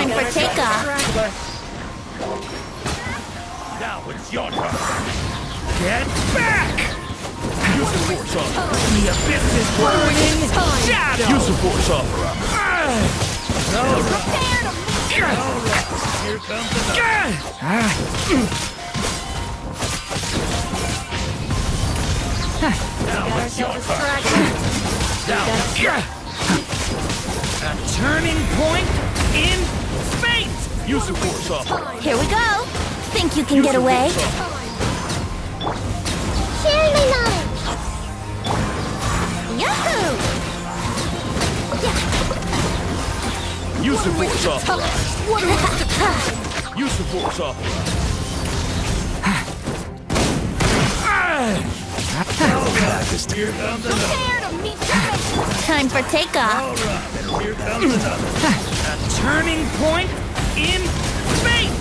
Time for takeoff. Now it's your turn. Get back! Use the force opera. The abyss is burning shadow. Use the force opera. No rush. Here comes another. Now it's your turn. Now. A turning point in space. Use the force opera. Here we go. Think you can get away? Sharing my knowledge. Yahoo! Use the force opera. Use the force opera. Here comes another. Time for takeoff. All right, here comes another. A turning point in space.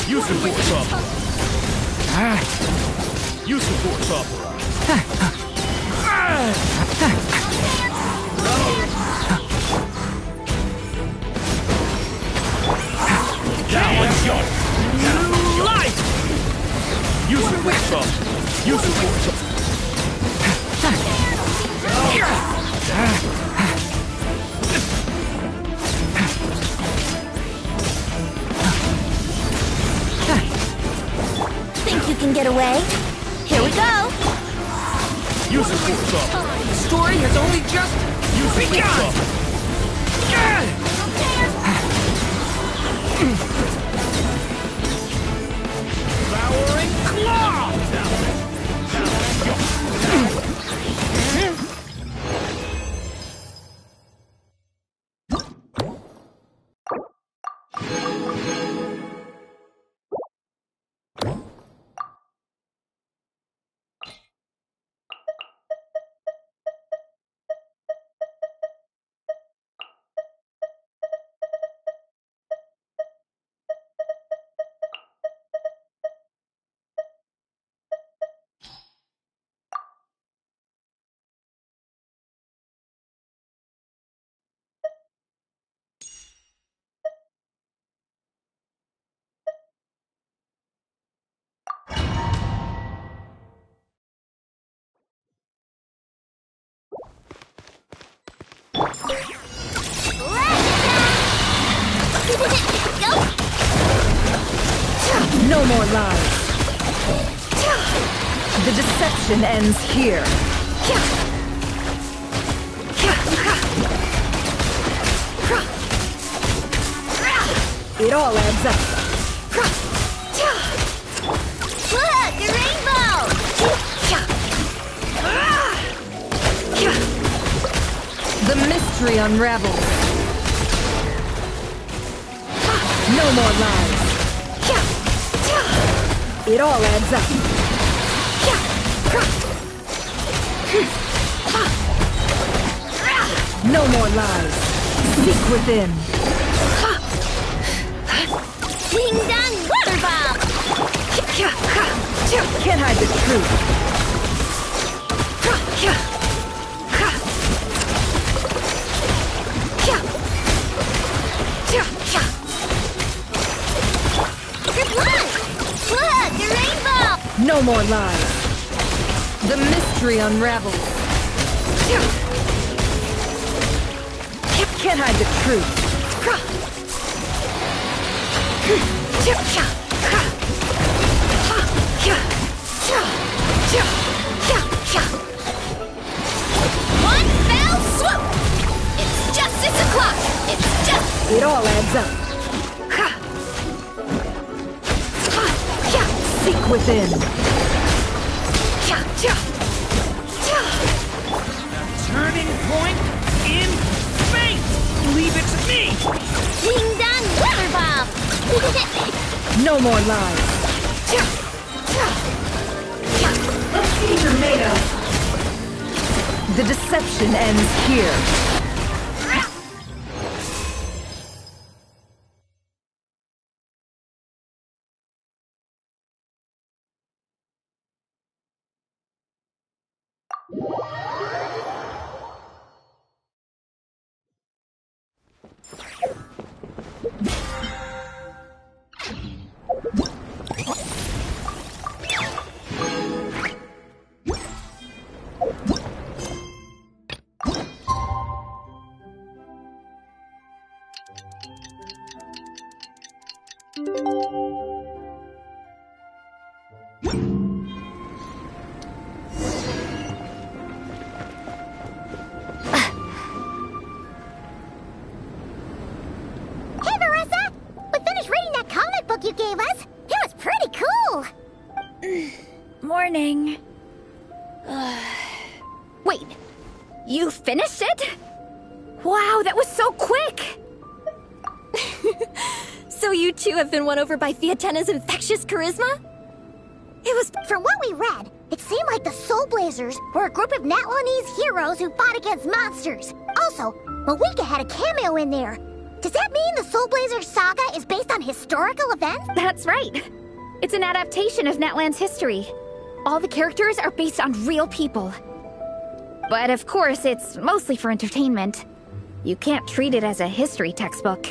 Use the force opera. Use the force opera. Now it's your new life. Use the force opera. Use the force opera. Think you can get away? Here we go. Use the force opera. The story has only just begun! Devouring claw! No more lies. The deception ends here. It all adds up. Look, a rainbow! The mystery unravels. No more lies. It all adds up. No more lies. Seek within. Ding dong water bomb! Can't hide the truth. Good luck! Look, a rainbow! No more lies. The mystery unravels. Can't hide the truth. One fell swoop! It's justice o'clock! It's just... It all adds up. Seek within. Turning point in space! Leave it to me! Ding dong water bomb! No more lies. Let's see your made of. The deception ends here. Hey, Marissa! We finished reading that comic book you gave us. It was pretty cool. Morning. Wait, you finished it? Wow, that was so quick! So you two have been won over by Fiatena's infectious charisma? It was, from what we read, it seemed like the Soul Blazers were a group of Natlanese heroes who fought against monsters. Also, Malika had a cameo in there. Does that mean the Soul Blazers saga is based on historical events? That's right. It's an adaptation of Natlan's history. All the characters are based on real people. But of course, it's mostly for entertainment. You can't treat it as a history textbook.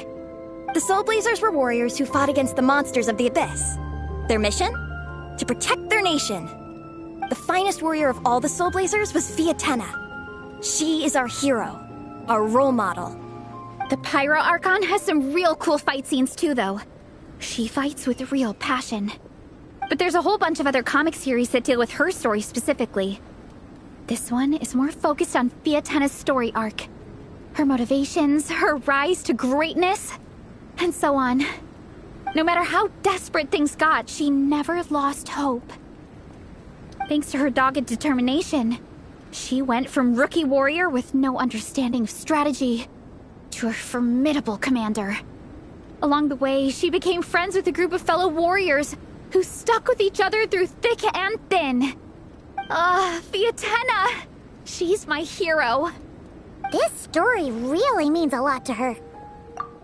The Soul Blazers were warriors who fought against the monsters of the Abyss. Their mission? To protect their nation. The finest warrior of all the Soul Blazers was Fiatena. She is our hero, our role model. The Pyro Archon has some real cool fight scenes too, though. She fights with real passion. But there's a whole bunch of other comic series that deal with her story specifically. This one is more focused on Fiatena's story arc. Her motivations, her rise to greatness, and so on. No matter how desperate things got, she never lost hope. Thanks to her dogged determination, she went from rookie warrior with no understanding of strategy to a formidable commander. Along the way, she became friends with a group of fellow warriors who stuck with each other through thick and thin. Fiatena! She's my hero. This story really means a lot to her.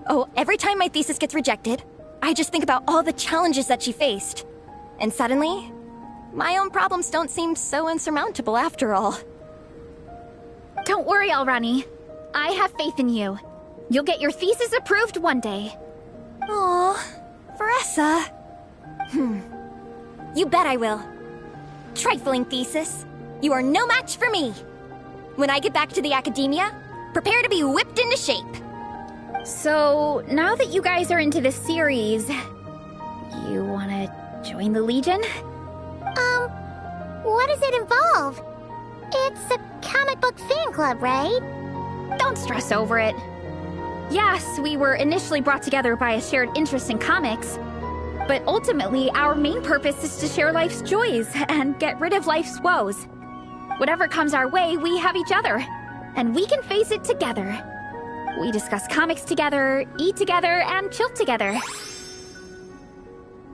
Oh, every time my thesis gets rejected, I just think about all the challenges that she faced. And suddenly, my own problems don't seem so insurmountable after all. Don't worry, Alrani. I have faith in you. You'll get your thesis approved one day. Aw, Veressa. You bet I will. Trifling thesis. You are no match for me. When I get back to the academia, prepare to be whipped into shape. So, now that you guys are into this series, you wanna join the Legion? What does it involve? It's a comic book fan club, right? Don't stress over it. Yes, we were initially brought together by a shared interest in comics, but ultimately our main purpose is to share life's joys and get rid of life's woes. Whatever comes our way, we have each other, and we can face it together. We discuss comics together, eat together, and chill together. In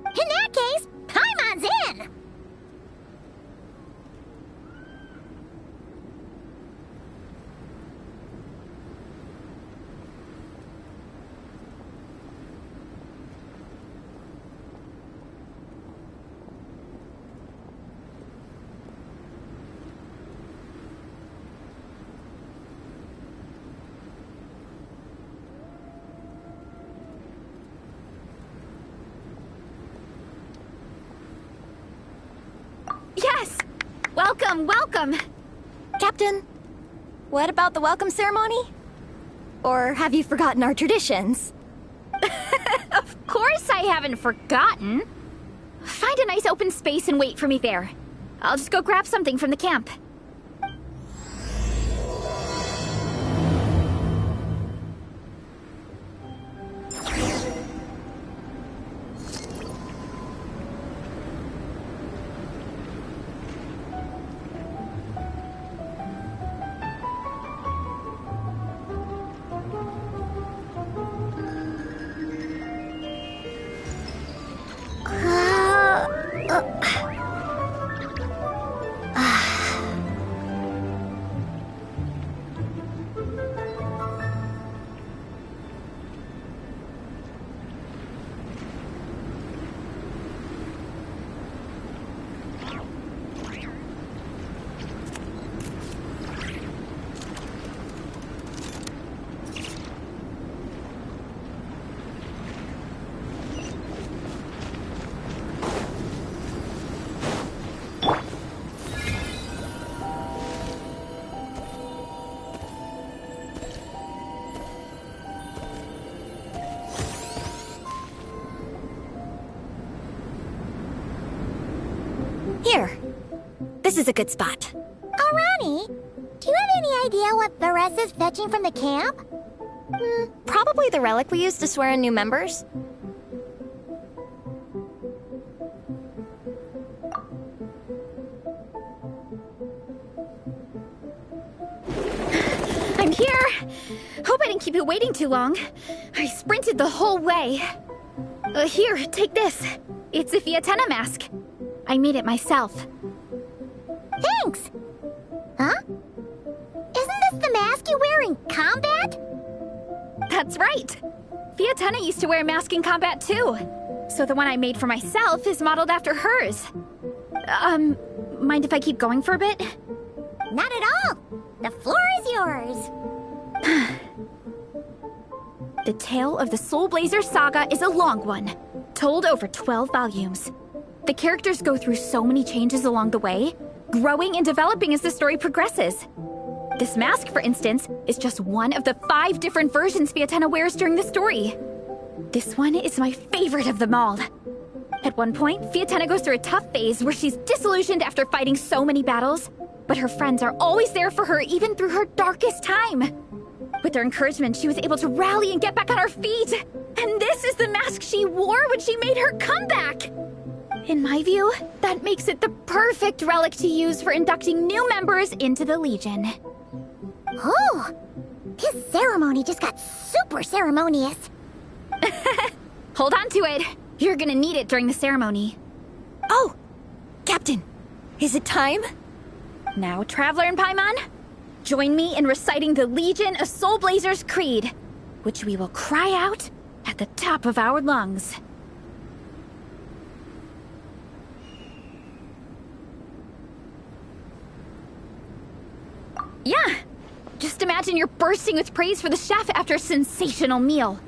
that case, Paimon's in! Yes! Welcome, welcome! Captain, what about the welcome ceremony? Or have you forgotten our traditions? Of course I haven't forgotten. Find a nice open space and wait for me there. I'll just go grab something from the camp. is a good spot. Ronnie, do you have any idea what Varese is fetching from the camp? Probably the relic we used to swear in new members. I'm here! Hope I didn't keep you waiting too long. I sprinted the whole way. Here, take this. It's a Fiatenna mask. I made it myself. Thanks! Huh? Isn't this the mask you wear in combat? That's right! Fiatenna used to wear a mask in combat too. So the one I made for myself is modeled after hers. Mind if I keep going for a bit? Not at all! The floor is yours! The tale of the Soul Blazer saga is a long one, told over 12 volumes. The characters go through so many changes along the way, growing and developing as the story progresses. This mask, for instance, is just one of the 5 different versions Fiatenna wears during the story. This one is my favorite of them all. At one point, Fiatenna goes through a tough phase where she's disillusioned after fighting so many battles, but her friends are always there for her even through her darkest time. With their encouragement, she was able to rally and get back on her feet. And this is the mask she wore when she made her comeback. In my view, that makes it the perfect relic to use for inducting new members into the Legion. Oh! This ceremony just got super ceremonious. Hold on to it. You're gonna need it during the ceremony. Oh! Captain, is it time? Now, Traveler and Paimon, join me in reciting the Legion of Soul Blazers Creed, which we will cry out at the top of our lungs. Yeah, just imagine you're bursting with praise for the chef after a sensational meal.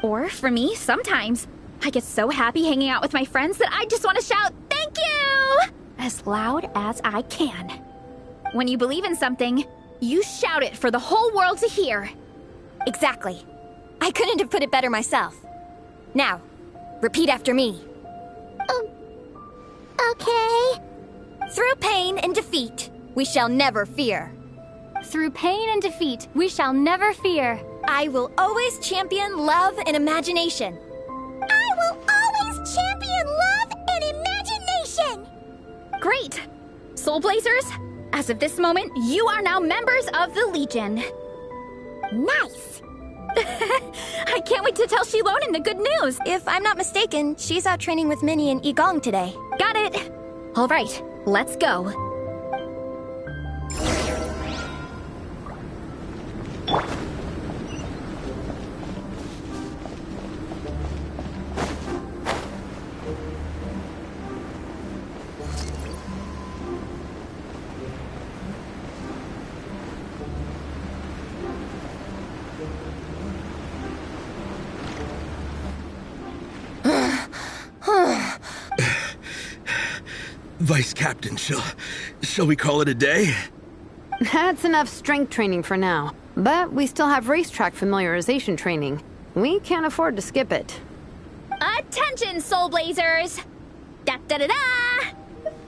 Or, for me, sometimes, I get so happy hanging out with my friends that I just want to shout, "Thank you!" as loud as I can. When you believe in something, you shout it for the whole world to hear. Exactly. I couldn't have put it better myself. Now, repeat after me. Okay. Through pain and defeat, we shall never fear. Through pain and defeat, we shall never fear. I will always champion love and imagination. I will always champion love and imagination! Great! Soul Blazers, as of this moment, you are now members of the Legion. Nice! I can't wait to tell Shilonen the good news. If I'm not mistaken, she's out training with Minnie and Igong today. Got it! All right, let's go. Vice Captain, shall we call it a day? That's enough strength training for now. But we still have racetrack familiarization training. We can't afford to skip it. Attention, Soul Blazers! Da-da-da-da!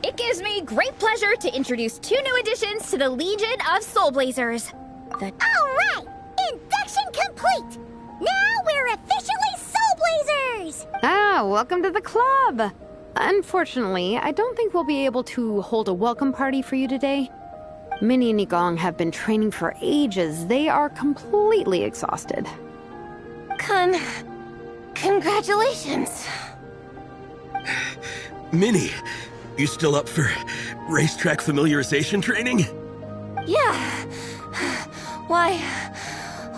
It gives me great pleasure to introduce 2 new additions to the Legion of Soul Blazers. All right! Induction complete! Now we're officially Soul Blazers! Ah, welcome to the club! Unfortunately, I don't think we'll be able to hold a welcome party for you today. Minnie and Igong have been training for ages. They are completely exhausted. Congratulations. Minnie, you still up for racetrack familiarization training? Yeah. Why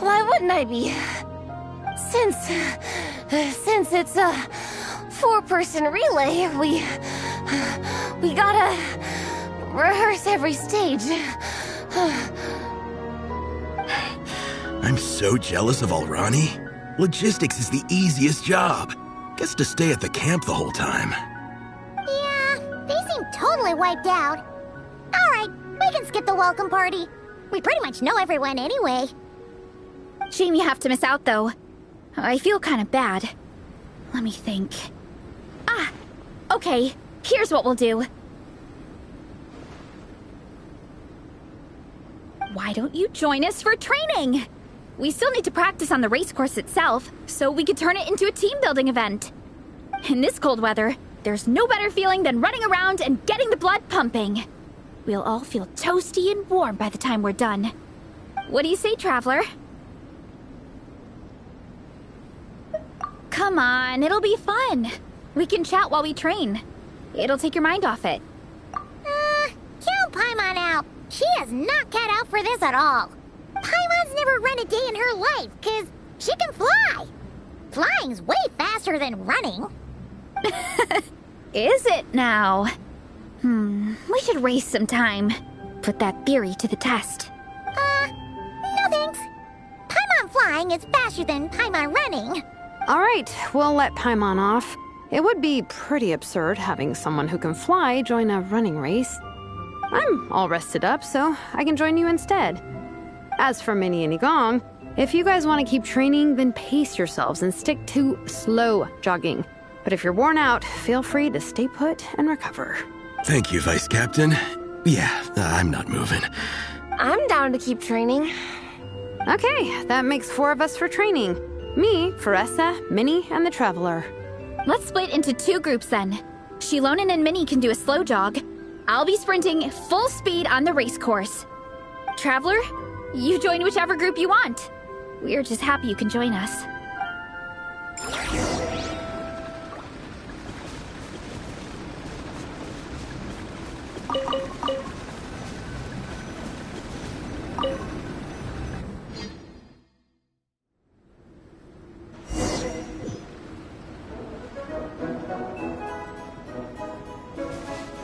wouldn't I be? Since it's a 4-person relay, we gotta rehearse every stage. I'm so jealous of Alrani. Logistics is the easiest job. Gets to stay at the camp the whole time. Yeah, they seem totally wiped out. All right, we can skip the welcome party. We pretty much know everyone anyway. Shame you have to miss out, though. I feel kind of bad. Let me think. Ah, okay. Here's what we'll do. Why don't you join us for training? We still need to practice on the race course itself, so we could turn it into a team-building event. In this cold weather, there's no better feeling than running around and getting the blood pumping. We'll all feel toasty and warm by the time we're done. What do you say, Traveler? Come on, it'll be fun. We can chat while we train. It'll take your mind off it. Count Paimon out. She is not cut out for this at all. Paimon's never run a day in her life, 'cause she can fly. Flying's way faster than running. Is it now? We should race sometime. Put that theory to the test. No thanks. Paimon flying is faster than Paimon running. All right, we'll let Paimon off. It would be pretty absurd having someone who can fly join a running race. I'm all rested up, so I can join you instead. As for Minnie and Igong, if you guys want to keep training, then pace yourselves and stick to slow jogging. But if you're worn out, feel free to stay put and recover. Thank you, Vice Captain. Yeah, I'm not moving. I'm down to keep training. Okay, that makes 4 of us for training. Me, Faressa, Minnie, and the Traveler. Let's split into 2 groups then. Shilonen and Minnie can do a slow jog. I'll be sprinting full speed on the race course. Traveler, you join whichever group you want. We're just happy you can join us.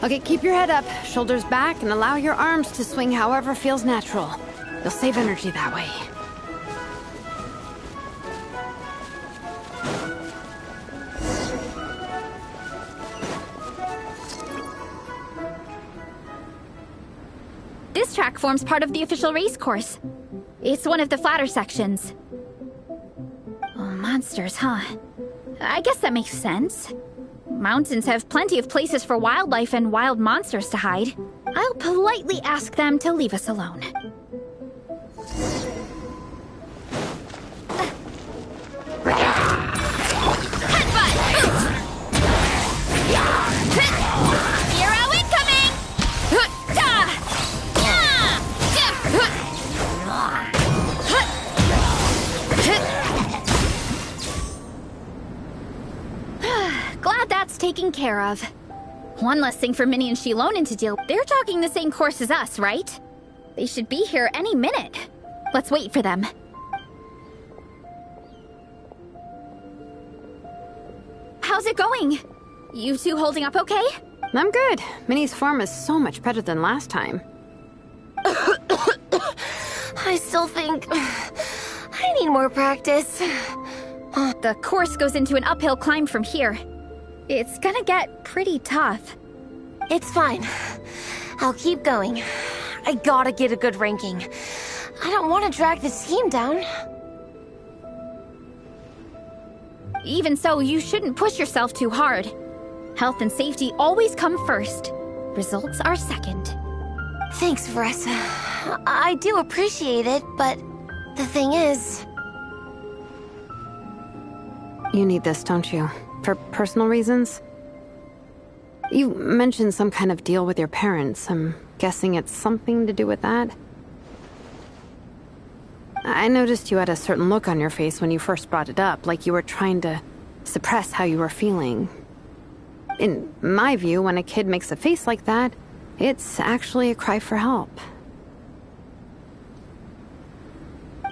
Okay, keep your head up, shoulders back, and allow your arms to swing however feels natural. You'll save energy that way. This track forms part of the official race course. It's one of the flatter sections. Oh, monsters, huh? I guess that makes sense. Mountains have plenty of places for wildlife and wild monsters to hide. I'll politely ask them to leave us alone. Hero incoming! Glad that's taken care of. One less thing for Minnie and Shilonen to deal with. They're jogging the same course as us, right? They should be here any minute. Let's wait for them. How's it going? You two holding up okay? I'm good. Minnie's form is so much better than last time. I still think I need more practice. The course goes into an uphill climb from here. It's gonna get pretty tough. It's fine. I'll keep going. I gotta get a good ranking. I don't want to drag this team down. Even so, you shouldn't push yourself too hard. Health and safety always come first. Results are second. Thanks, Faressa. I do appreciate it, but the thing is... You need this, don't you? For personal reasons? You mentioned some kind of deal with your parents. I'm guessing it's something to do with that? I noticed you had a certain look on your face when you first brought it up, like you were trying to suppress how you were feeling. In my view, when a kid makes a face like that, it's actually a cry for help.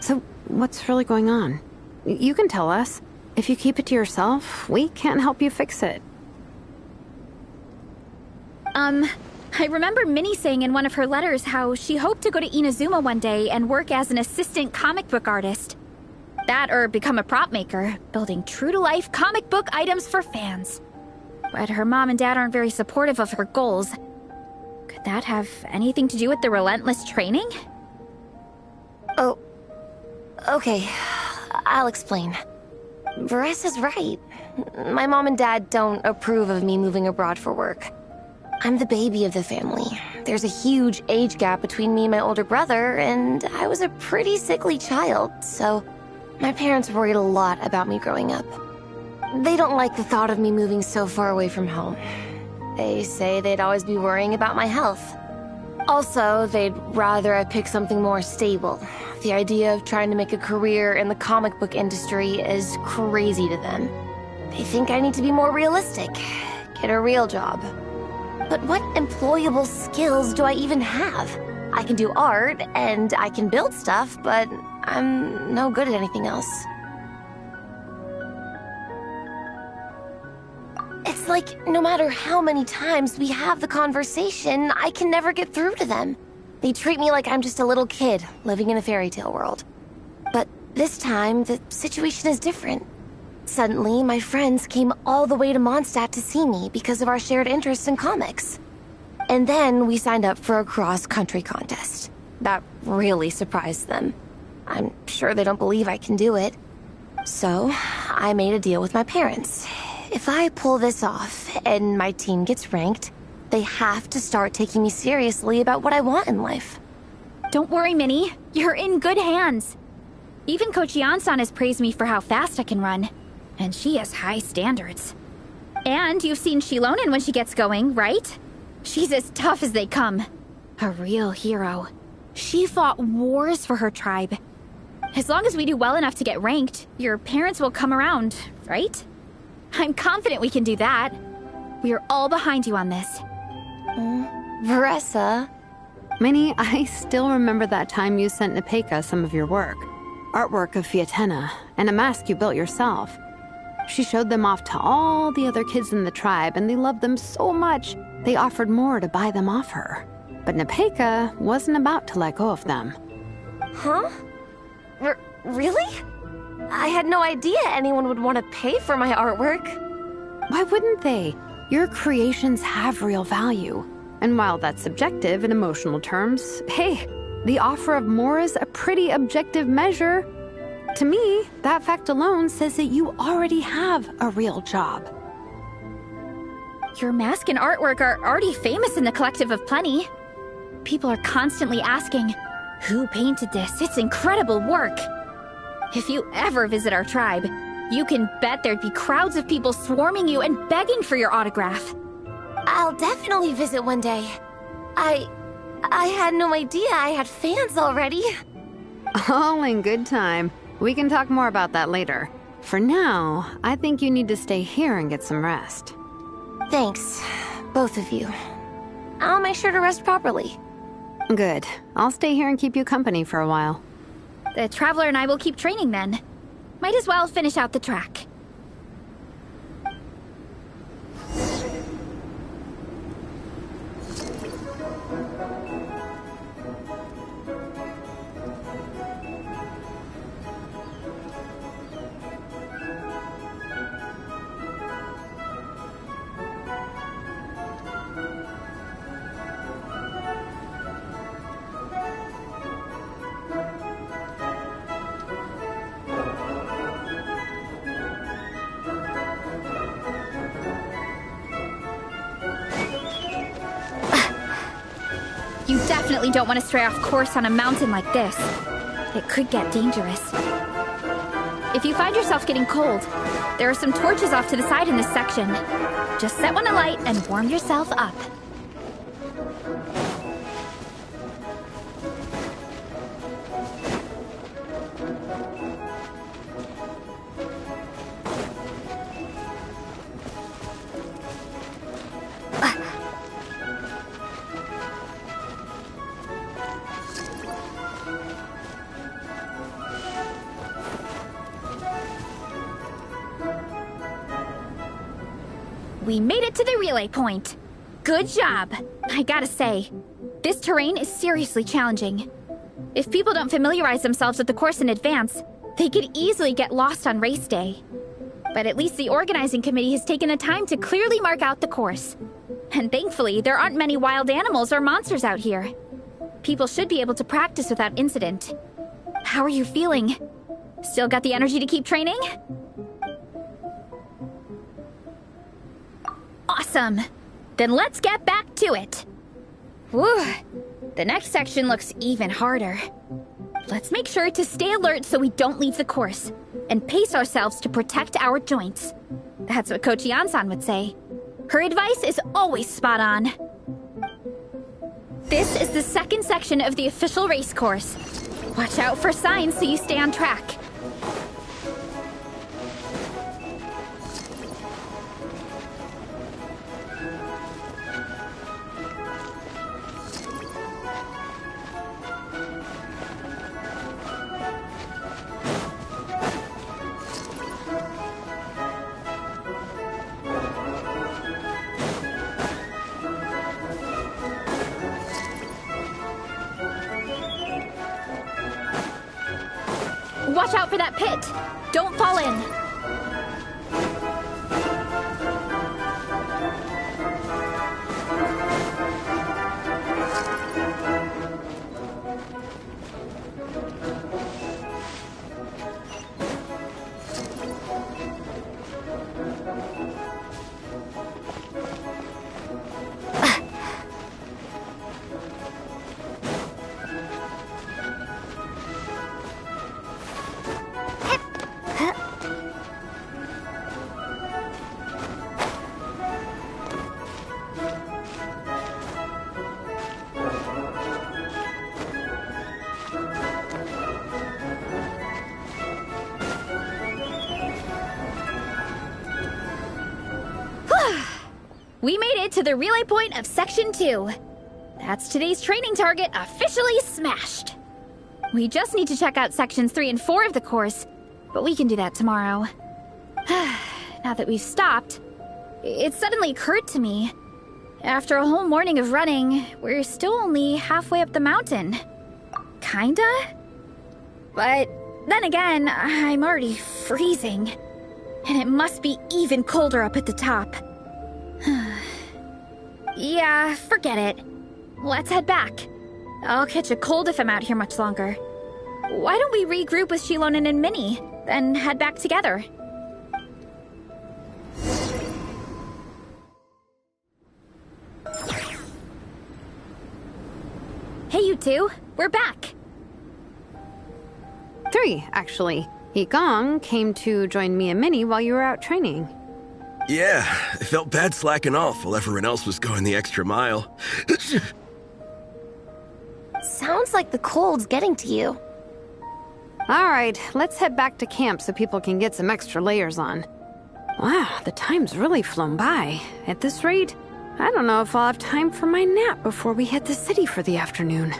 So, what's really going on? You can tell us. If you keep it to yourself, we can't help you fix it. I remember Minnie saying in one of her letters how she hoped to go to Inazuma one day and work as an assistant comic book artist. That or become a prop maker, building true-to-life comic book items for fans. But her mom and dad aren't very supportive of her goals. Could that have anything to do with the relentless training? Oh, okay. I'll explain. Varessa's right. My mom and dad don't approve of me moving abroad for work. I'm the baby of the family. There's a huge age gap between me and my older brother, and I was a pretty sickly child, so my parents worried a lot about me growing up. They don't like the thought of me moving so far away from home. They say they'd always be worrying about my health. Also, they'd rather I pick something more stable. The idea of trying to make a career in the comic book industry is crazy to them. They think I need to be more realistic, get a real job. But what employable skills do I even have? I can do art, and I can build stuff, but I'm no good at anything else. It's like, no matter how many times we have the conversation, I can never get through to them. They treat me like I'm just a little kid living in a fairy tale world. But this time, the situation is different. Suddenly, my friends came all the way to Mondstadt to see me because of our shared interest in comics. And then we signed up for a cross-country contest. That really surprised them. I'm sure they don't believe I can do it. So, I made a deal with my parents. If I pull this off and my team gets ranked, they have to start taking me seriously about what I want in life. Don't worry, Minnie. You're in good hands. Even Coach Jansan has praised me for how fast I can run. And she has high standards. And you've seen Shilonen when she gets going, right? She's as tough as they come. A real hero. She fought wars for her tribe. As long as we do well enough to get ranked, your parents will come around, right? I'm confident we can do that. We are all behind you on this. Veressa. Minnie, I still remember that time you sent Nepeka some of your work. Artwork of Fiatena, and a mask you built yourself. She showed them off to all the other kids in the tribe, and they loved them so much, they offered more to buy them off her. But Nepeka wasn't about to let go of them. Huh? Really? I had no idea anyone would want to pay for my artwork. Why wouldn't they? Your creations have real value. And while that's subjective in emotional terms, hey, the offer of more is a pretty objective measure. To me, that fact alone says that you already have a real job. Your mask and artwork are already famous in the Collective of Plenty. People are constantly asking, who painted this? It's incredible work. If you ever visit our tribe, you can bet there'd be crowds of people swarming you and begging for your autograph. I'll definitely visit one day. I had no idea I had fans already. All in good time. We can talk more about that later. For now, I think you need to stay here and get some rest. Thanks, both of you. I'll make sure to rest properly. Good. I'll stay here and keep you company for a while. The Traveler and I will keep training then. Might as well finish out the track. You definitely don't want to stray off course on a mountain like this. It could get dangerous. If you find yourself getting cold, there are some torches off to the side in this section. Just set one alight and warm yourself up. We made it to the relay point. Good job. I gotta say, this terrain is seriously challenging. If people don't familiarize themselves with the course in advance, they could easily get lost on race day. But at least the organizing committee has taken the time to clearly mark out the course. And thankfully, there aren't many wild animals or monsters out here. People should be able to practice without incident. How are you feeling? Still got the energy to keep training? Awesome. Then let's get back to to it. Whew. The next section looks even harder. Let's make sure to stay alert so we don't leave the course, and pace ourselves to protect our joints. That's what Coach Yan-san would say. Her advice is always spot on. This is the second section of the official race course. Watch out for signs so you stay on track. Watch out for that pit! Don't fall in! We made it to the relay point of Section 2. That's today's training target officially smashed. We just need to check out Sections 3 and 4 of the course, but we can do that tomorrow. Now that we've stopped, it suddenly occurred to me. After a whole morning of running, we're still only halfway up the mountain. Kinda? But then again, I'm already freezing. And it must be even colder up at the top. Yeah, forget it. Let's head back. I'll catch a cold if I'm out here much longer. Why don't we regroup with Shilonen and Minnie, then head back together? Hey, you two. We're back. 3, actually. Yigong came to join me and Minnie while you were out training. Yeah, I felt bad slacking off while everyone else was going the extra mile. Sounds like the cold's getting to you. Alright, let's head back to camp so people can get some extra layers on. Wow, the time's really flown by. At this rate, I don't know if I'll have time for my nap before we hit the city for the afternoon.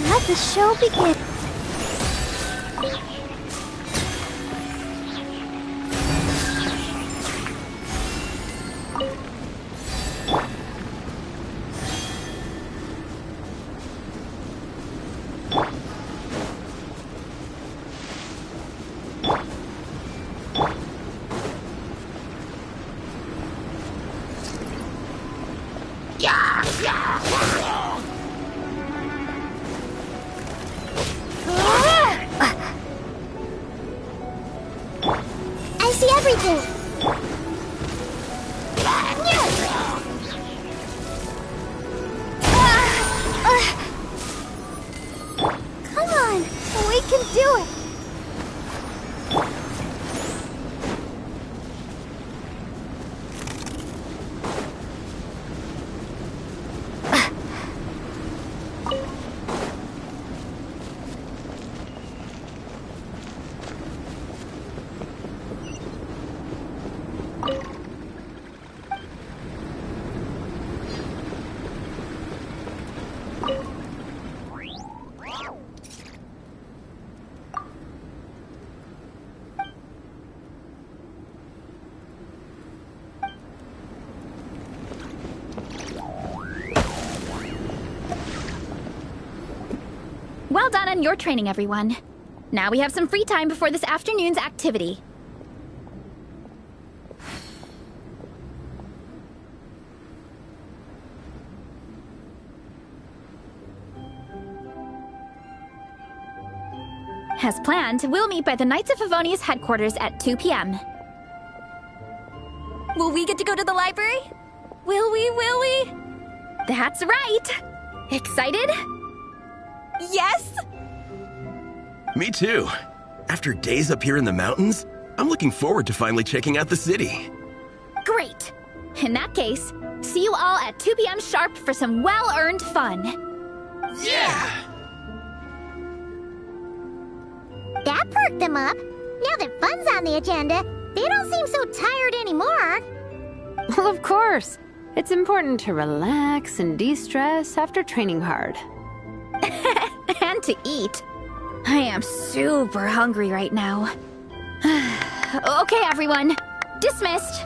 Let the show begin. I see everything. Come on, we can do it. Well done on your training, everyone. Now we have some free time before this afternoon's activity. As planned, we'll meet by the Knights of Favonius headquarters at 2 p.m. Will we get to go to the library? Will we? That's right! Excited? Yes! Me too. After days up here in the mountains, I'm looking forward to finally checking out the city. Great! In that case, see you all at 2 p.m. sharp for some well-earned fun. Yeah! That perked them up. Now that fun's on the agenda, they don't seem so tired anymore. Well, of course. It's important to relax and de-stress after training hard. And to eat. I am super hungry right now. Okay, everyone. Dismissed.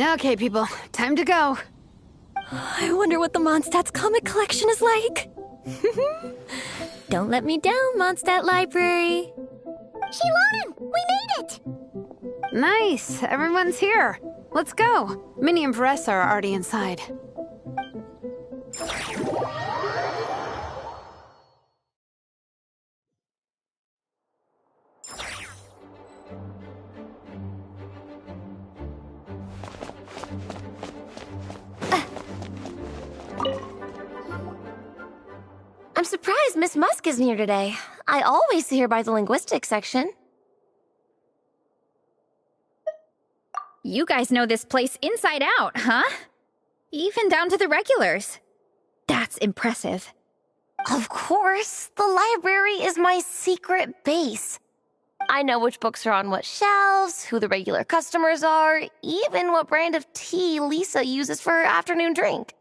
Okay, people, time to go. I wonder what the Mondstadt's comic collection is like. Don't let me down, Mondstadt Library. Shilonen, we made it! Nice, everyone's here. Let's go. Minnie and Varessa are already inside. I'm surprised Miss Musk isn't here today. I always see her by the linguistics section. You guys know this place inside out, huh? Even down to the regulars. That's impressive. Of course, the library is my secret base. I know which books are on what shelves, who the regular customers are, even what brand of tea Lisa uses for her afternoon drink.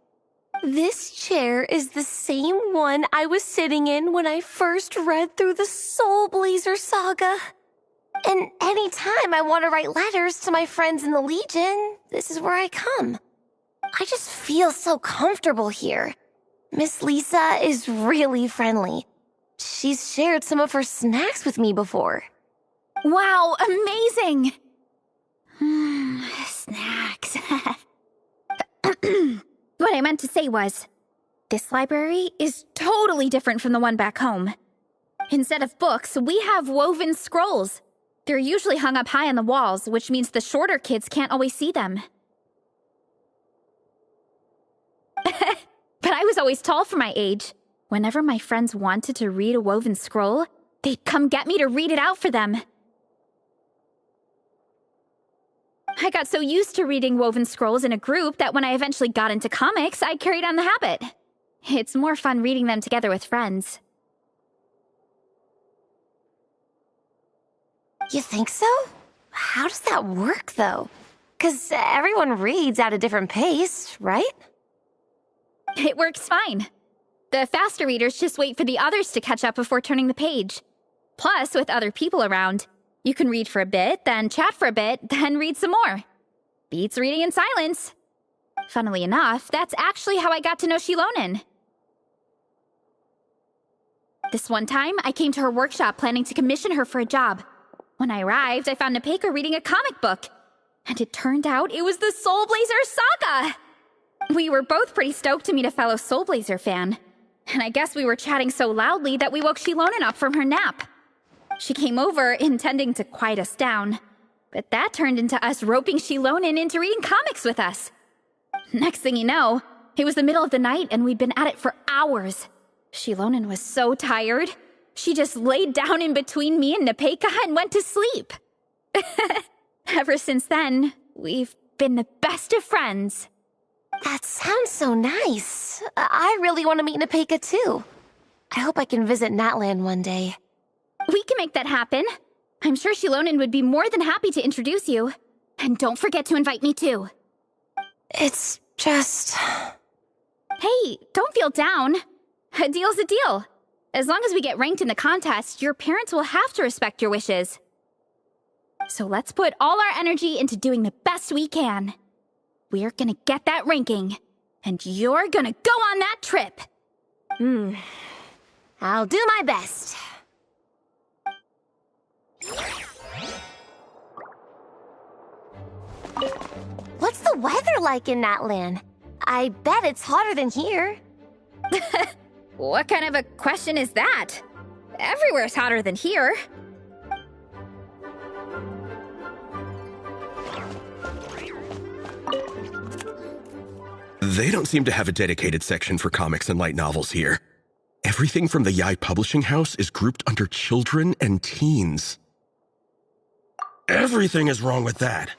This chair is the same one I was sitting in when I first read through the Soul Blazer saga. And anytime I want to write letters to my friends in the Legion, this is where I come. I just feel so comfortable here. Miss Lisa is really friendly. She's shared some of her snacks with me before. Wow, amazing! Snacks. What I meant to say was, this library is totally different from the one back home. Instead of books, we have woven scrolls. They're usually hung up high on the walls, which means the shorter kids can't always see them. But I was always tall for my age. Whenever my friends wanted to read a woven scroll, they'd come get me to read it out for them. I got so used to reading woven scrolls in a group that when I eventually got into comics, I carried on the habit. It's more fun reading them together with friends. You think so? How does that work, though? 'Cause everyone reads at a different pace, right? It works fine. The faster readers just wait for the others to catch up before turning the page. Plus, with other people around, you can read for a bit, then chat for a bit, then read some more. Beats reading in silence. Funnily enough, that's actually how I got to know Shilonen. This one time, I came to her workshop planning to commission her for a job. When I arrived, I found Nepeka reading a comic book. And it turned out it was the Soul Blazer saga! We were both pretty stoked to meet a fellow Soul Blazer fan. And I guess we were chatting so loudly that we woke Shilonen up from her nap. She came over intending to quiet us down. But that turned into us roping Shilonen into reading comics with us. Next thing you know, it was the middle of the night and we'd been at it for hours. Shilonen was so tired. She just laid down in between me and Nepeka and went to sleep. Ever since then, we've been the best of friends. That sounds so nice. I really want to meet Nepeka too. I hope I can visit Natland one day. We can make that happen. I'm sure Shilonen would be more than happy to introduce you. And don't forget to invite me too. It's just... Hey, don't feel down. A deal's a deal. As long as we get ranked in the contest, your parents will have to respect your wishes. So let's put all our energy into doing the best we can. We're gonna get that ranking, and you're gonna go on that trip. I'll do my best. What's the weather like in Natland? I bet it's hotter than here. What kind of a question is that? Everywhere's hotter than here. They don't seem to have a dedicated section for comics and light novels here. Everything from the Yai Publishing House is grouped under children and teens. Everything is wrong with that.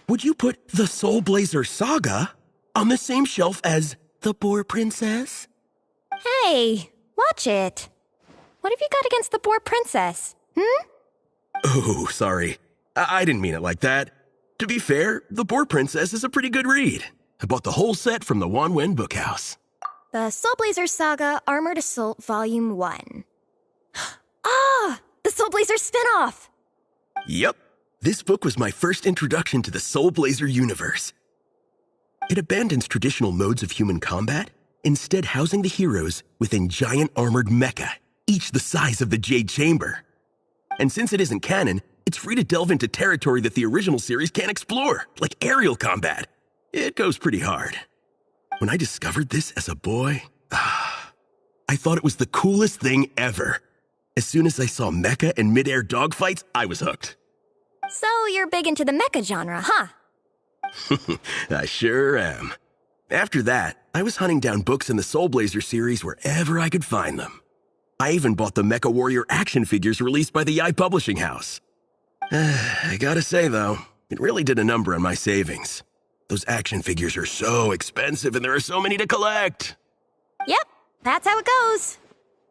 Would you put the Soul Blazer saga on the same shelf as The Boar Princess? Hey, watch it. What have you got against the Boar Princess? Oh, sorry. I didn't mean it like that. To be fair, The Boar Princess is a pretty good read. I bought the whole set from the Wanwen Bookhouse. The Soul Blazer Saga Armored Assault Volume 1. Ah! The Soul Blazer spinoff! Yep. This book was my first introduction to the Soul Blazer universe. It abandons traditional modes of human combat, instead housing the heroes within giant armored mecha, each the size of the Jade Chamber. And since it isn't canon, it's free to delve into territory that the original series can't explore, like aerial combat. It goes pretty hard. When I discovered this as a boy, I thought it was the coolest thing ever. As soon as I saw mecha and mid-air dogfights, I was hooked. So you're big into the mecha genre, huh? I sure am. After that, I was hunting down books in the Soul Blazer series wherever I could find them. I even bought the Mecha Warrior action figures released by the Yai Publishing House. I gotta say, though, it really did a number on my savings. Those action figures are so expensive and there are so many to collect. Yep, that's how it goes.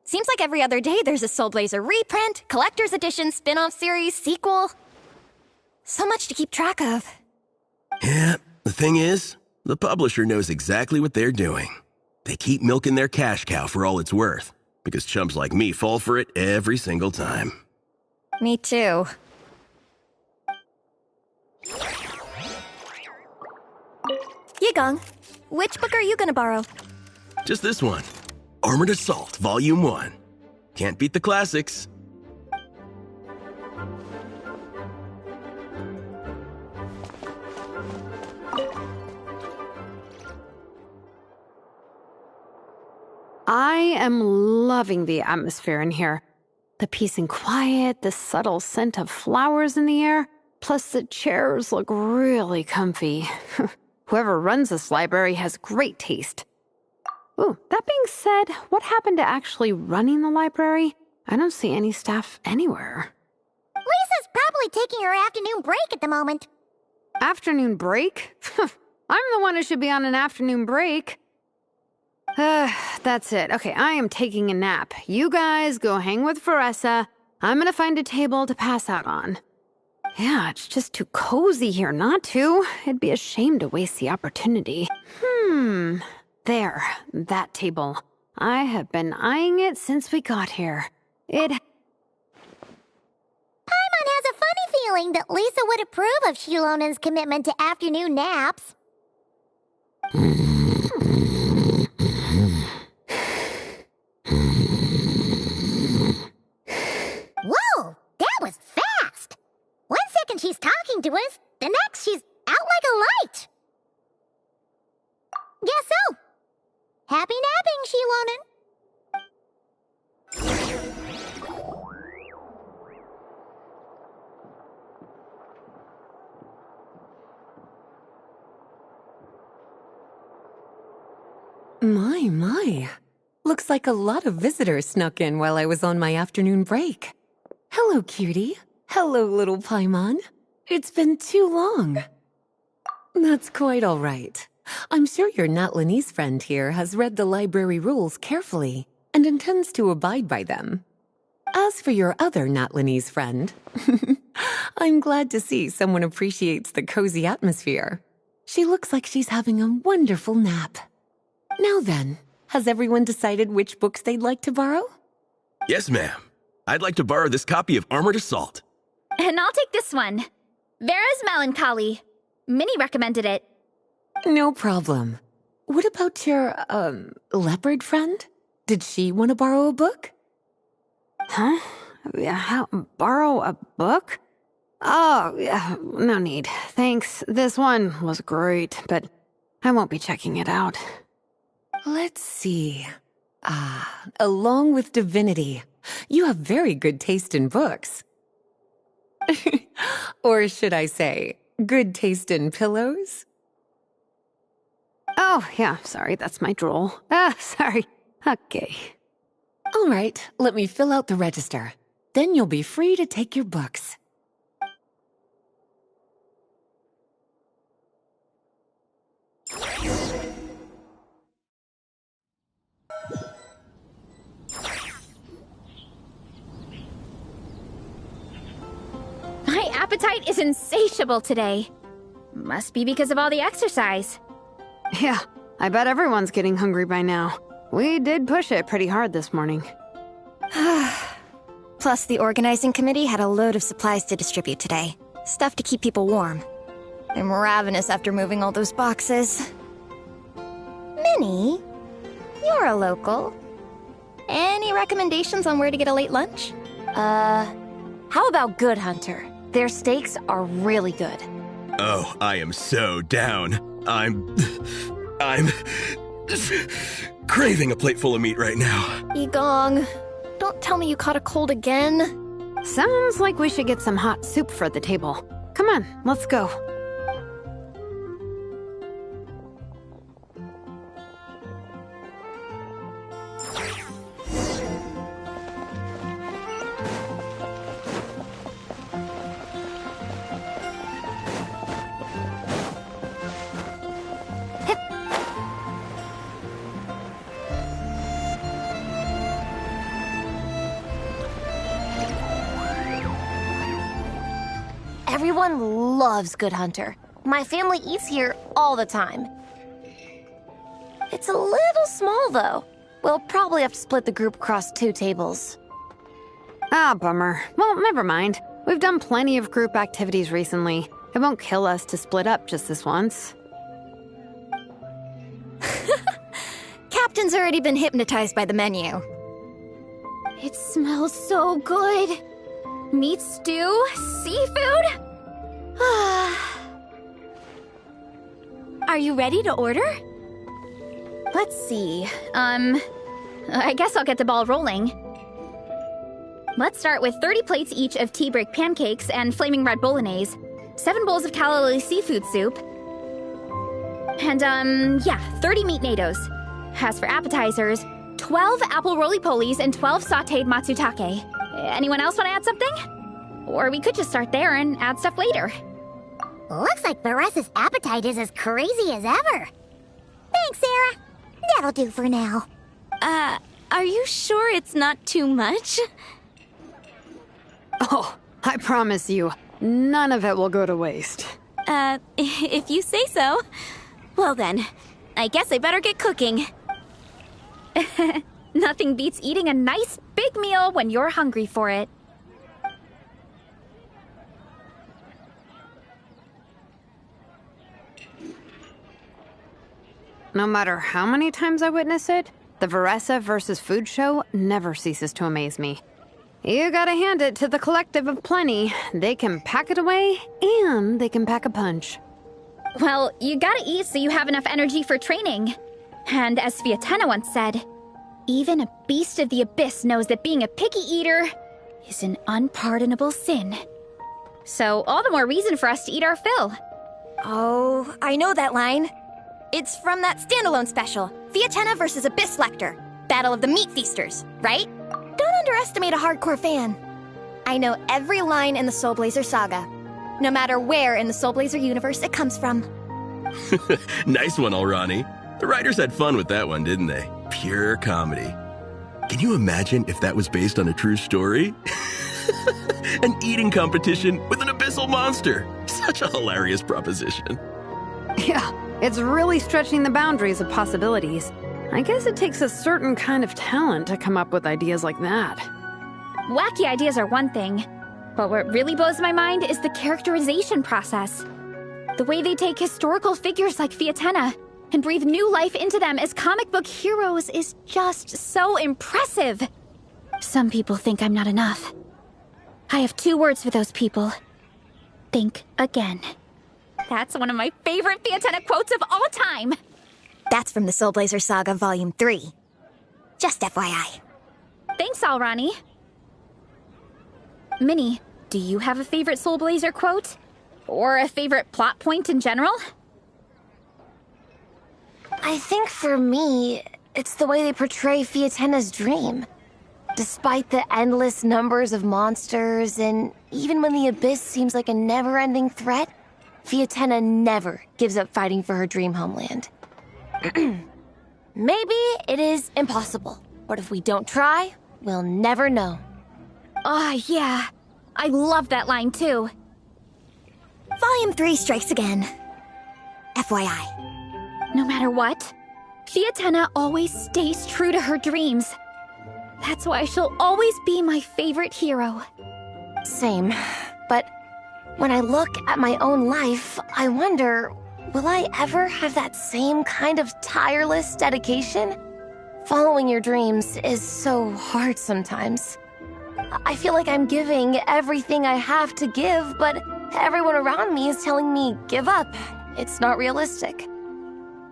Seems like every other day there's a Soul Blazer reprint, collector's edition, spin-off series, sequel. So much to keep track of. Yeah, the thing is, the publisher knows exactly what they're doing. They keep milking their cash cow for all it's worth, because chumps like me fall for it every single time. Me too. Yigong, which book are you gonna borrow? Just this one. Armored Assault, Volume 1. Can't beat the classics. I am loving the atmosphere in here. The peace and quiet, the subtle scent of flowers in the air, plus the chairs look really comfy. Whoever runs this library has great taste. Ooh, that being said, what happened to actually running the library? I don't see any staff anywhere. Lisa's probably taking her afternoon break at the moment. Afternoon break? I'm the one who should be on an afternoon break. That's it. Okay, I am taking a nap. You guys go hang with Faressa. I'm gonna find a table to pass out on. Yeah, it's just too cozy here not to. It'd be a shame to waste the opportunity. There, that table. I have been eyeing it since we got here. Paimon has a funny feeling that Lisa would approve of Shilonen's commitment to afternoon naps. Whoa, that was fast! 1 second she's talking to us, the next she's out like a light. Guess so. Happy napping, Shilonen. My. Looks like a lot of visitors snuck in while I was on my afternoon break. Hello, cutie. Hello, little Paimon. It's been too long. That's quite all right. I'm sure your Natlanese friend here has read the library rules carefully and intends to abide by them. As for your other Natlanese friend, I'm glad to see someone appreciates the cozy atmosphere. She looks like she's having a wonderful nap. Now then, has everyone decided which books they'd like to borrow? Yes, ma'am. I'd like to borrow this copy of Armored Assault. And I'll take this one. Vera's Melancholy. Minnie recommended it. No problem. What about your, leopard friend? Did she want to borrow a book? Huh? Borrow a book? Oh, yeah, no need. Thanks. This one was great, but I won't be checking it out. Let's see. Along with Divinity, you have very good taste in books. Or should I say, good taste in pillows? Oh, yeah, sorry, that's my drool. Sorry. Okay. All right, let me fill out the register. Then you'll be free to take your books. My appetite is insatiable today. Must be because of all the exercise. Yeah, I bet everyone's getting hungry by now. We did push it pretty hard this morning. Plus, the organizing committee had a load of supplies to distribute today. Stuff to keep people warm. I'm ravenous after moving all those boxes. Minnie, you're a local. Any recommendations on where to get a late lunch? How about Good Hunter? Their steaks are really good. Oh, I am so down. I'm craving a plate full of meat right now. Igong, don't tell me you caught a cold again. Sounds like we should get some hot soup for the table. Come on, let's go. Everyone loves Good Hunter. My family eats here all the time. It's a little small, though. We'll probably have to split the group across 2 tables. Ah, bummer. Well, never mind. We've done plenty of group activities recently. It won't kill us to split up just this once. Captain's already been hypnotized by the menu. It smells so good. Meat stew? Seafood? Are you ready to order? Let's see. I guess I'll get the ball rolling. Let's start with 30 plates each of tea break pancakes and flaming red bolognese, 7 bowls of calla lily seafood soup, and, 30 meat natos. As for appetizers, 12 apple roly-polies and 12 sautéed matsutake. Anyone else want to add something? Or we could just start there and add stuff later. Looks like Baressa's appetite is as crazy as ever. Thanks, Sarah. That'll do for now. Are you sure it's not too much? Oh, I promise you, none of it will go to waste. If you say so. Well then, I guess I better get cooking. Nothing beats eating a nice big meal when you're hungry for it. No matter how many times I witness it, the Veressa versus Food show never ceases to amaze me. You gotta hand it to the collective of plenty. They can pack it away, and they can pack a punch. Well, you gotta eat so you have enough energy for training. And as Vietena once said, even a beast of the abyss knows that being a picky eater is an unpardonable sin. So all the more reason for us to eat our fill. Oh, I know that line. It's from that standalone special, Vietena versus Abyss Lecter, Battle of the Meat Feasters, right? Don't underestimate a hardcore fan. I know every line in the Soul Blazer saga, no matter where in the Soul Blazer universe it comes from. Nice one, Alrani. The writers had fun with that one, didn't they? Pure comedy. Can you imagine if that was based on a true story? An eating competition with an abyssal monster. Such a hilarious proposition. Yeah, it's really stretching the boundaries of possibilities. I guess it takes a certain kind of talent to come up with ideas like that. Wacky ideas are one thing, but what really blows my mind is the characterization process. The way they take historical figures like Vietena and breathe new life into them as comic book heroes is just so impressive. Some people think I'm not enough. I have 2 words for those people. Think again. That's one of my favorite Vietena quotes of all time. That's from the Soul Blazer Saga Volume 3. Just FYI. Thanks, Alrani. Minnie, do you have a favorite Soul Blazer quote? Or a favorite plot point in general? I think for me, it's the way they portray Fietena's dream. Despite the endless numbers of monsters, and even when the Abyss seems like a never-ending threat, Vietena never gives up fighting for her dream homeland. Maybe it is impossible, but if we don't try, we'll never know. Oh, yeah. I love that line, too. Volume 3 strikes again. FYI. No matter what, Vietena always stays true to her dreams. That's why she'll always be my favorite hero. Same, but when I look at my own life, I wonder, will I ever have that same kind of tireless dedication? Following your dreams is so hard sometimes. I feel like I'm giving everything I have to give, but everyone around me is telling me, give up. It's not realistic.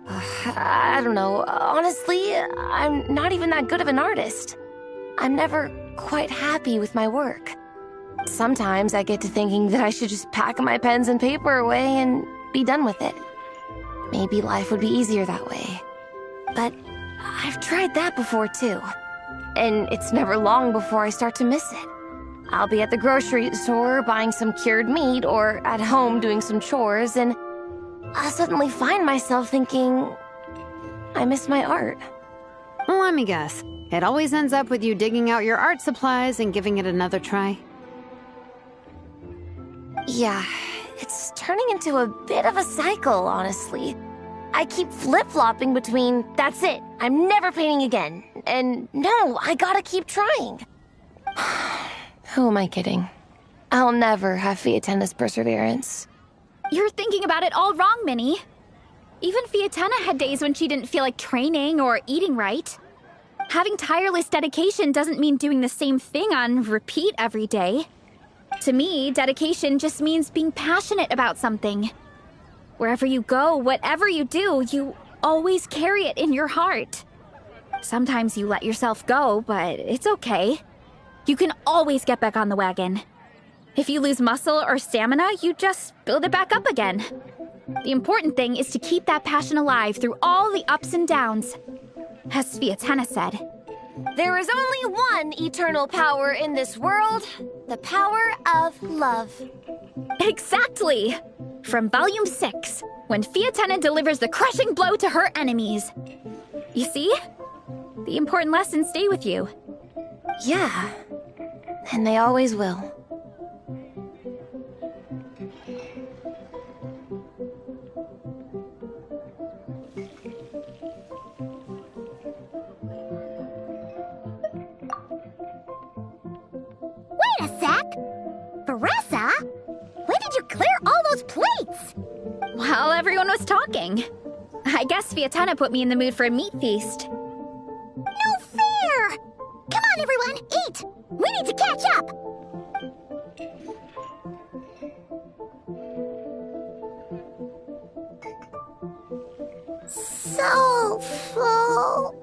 I don't know. Honestly, I'm not even that good of an artist. I'm never quite happy with my work. Sometimes I get to thinking that I should just pack my pens and paper away and be done with it. Maybe life would be easier that way. But I've tried that before too. And it's never long before I start to miss it. I'll be at the grocery store buying some cured meat or at home doing some chores, and I'll suddenly find myself thinking, I miss my art. Well, let me guess. It always ends up with you digging out your art supplies and giving it another try. Yeah, it's turning into a bit of a cycle, honestly. I keep flip-flopping between, that's it, I'm never painting again, and no, I gotta keep trying. Who am I kidding? I'll never have Fiatenna's perseverance. You're thinking about it all wrong, Minnie. Even Fiatenna had days when she didn't feel like training or eating right. Having tireless dedication doesn't mean doing the same thing on repeat every day. To me, dedication just means being passionate about something. Wherever you go, whatever you do, you always carry it in your heart. Sometimes you let yourself go, but it's okay. You can always get back on the wagon. If you lose muscle or stamina, you just build it back up again. The important thing is to keep that passion alive through all the ups and downs. As Fiatenna said, there is only one eternal power in this world, the power of love. Exactly! From Volume 6, when Fiatenna delivers the crushing blow to her enemies. You see? The important lessons stay with you. Yeah, and they always will. Wait a sec! Beressa? When did you clear all those plates? While everyone was talking. I guess Fiatenna put me in the mood for a meat feast. No fair! Come on, everyone, eat! We need to catch up! So full.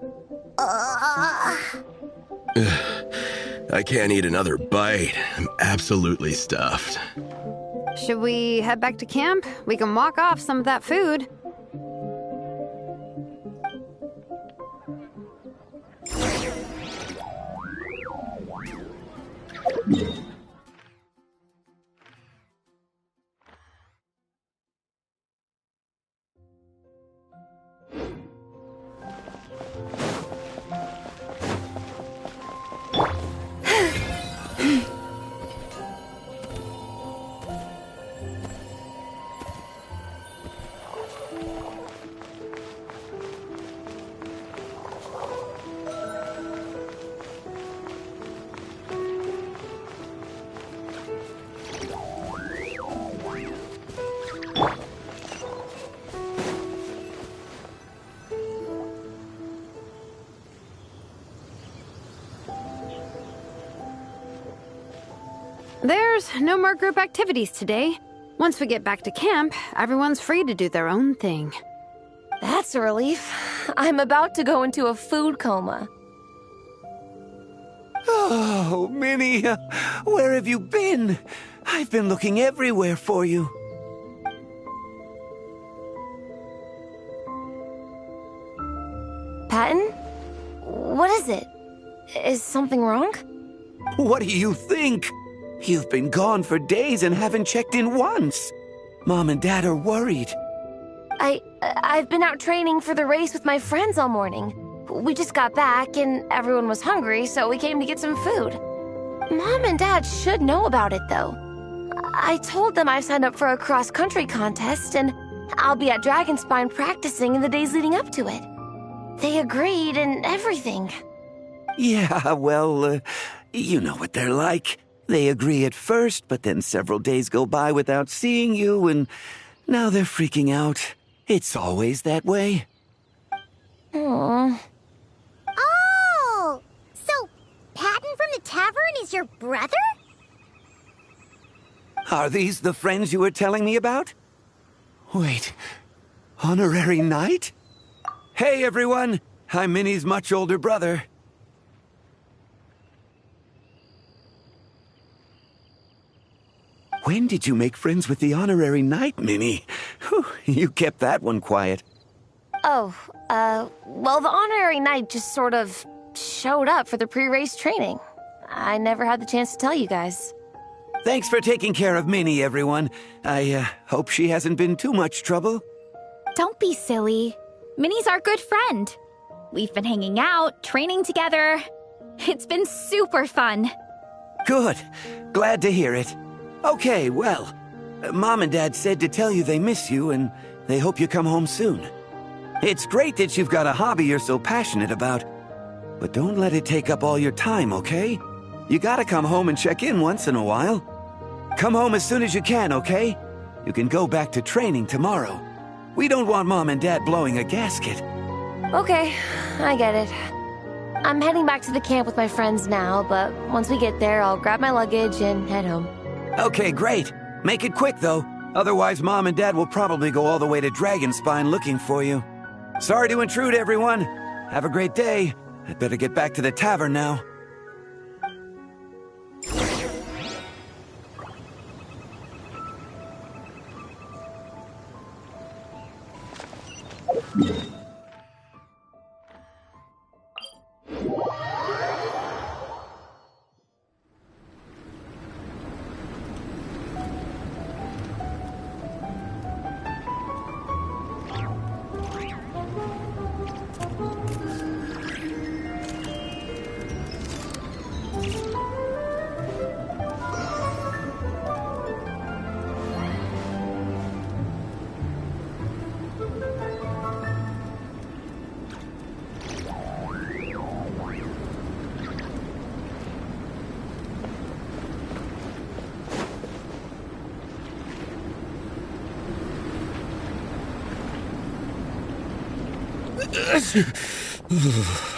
I can't eat another bite. I'm absolutely stuffed. Should we head back to camp? We can walk off some of that food. There's no more group activities today. Once we get back to camp, everyone's free to do their own thing. That's a relief. I'm about to go into a food coma. Oh, Minnie, where have you been? I've been looking everywhere for you. Patton? What is it? Is something wrong? What do you think? You've been gone for days and haven't checked in once. Mom and Dad are worried. I've been out training for the race with my friends all morning. We just got back and everyone was hungry, so we came to get some food. Mom and Dad should know about it, though. I told them I signed up for a cross-country contest and I'll be at Dragonspine practicing in the days leading up to it. They agreed and everything. Yeah, well, you know what they're like. They agree at first, but then several days go by without seeing you, and now they're freaking out. It's always that way. Aww. Oh! So, Patton from the tavern is your brother? Are these the friends you were telling me about? Wait, honorary knight? Hey everyone, I'm Minnie's much older brother. When did you make friends with the honorary knight, Minnie? Whew, you kept that one quiet. Oh, well, the honorary knight just sort of showed up for the pre-race training. I never had the chance to tell you guys. Thanks for taking care of Minnie, everyone. I hope she hasn't been too much trouble. Don't be silly. Minnie's our good friend. We've been hanging out, training together. It's been super fun. Good. Glad to hear it. Okay, well, Mom and Dad said to tell you they miss you and they hope you come home soon. It's great that you've got a hobby you're so passionate about, but don't let it take up all your time, okay? You gotta come home and check in once in a while. Come home as soon as you can, okay? You can go back to training tomorrow. We don't want Mom and Dad blowing a gasket. Okay, I get it. I'm heading back to the camp with my friends now, but once we get there, I'll grab my luggage and head home. Okay, great. Make it quick, though. Otherwise, Mom and Dad will probably go all the way to Dragonspine looking for you. Sorry to intrude, everyone. Have a great day. I'd better get back to the tavern now.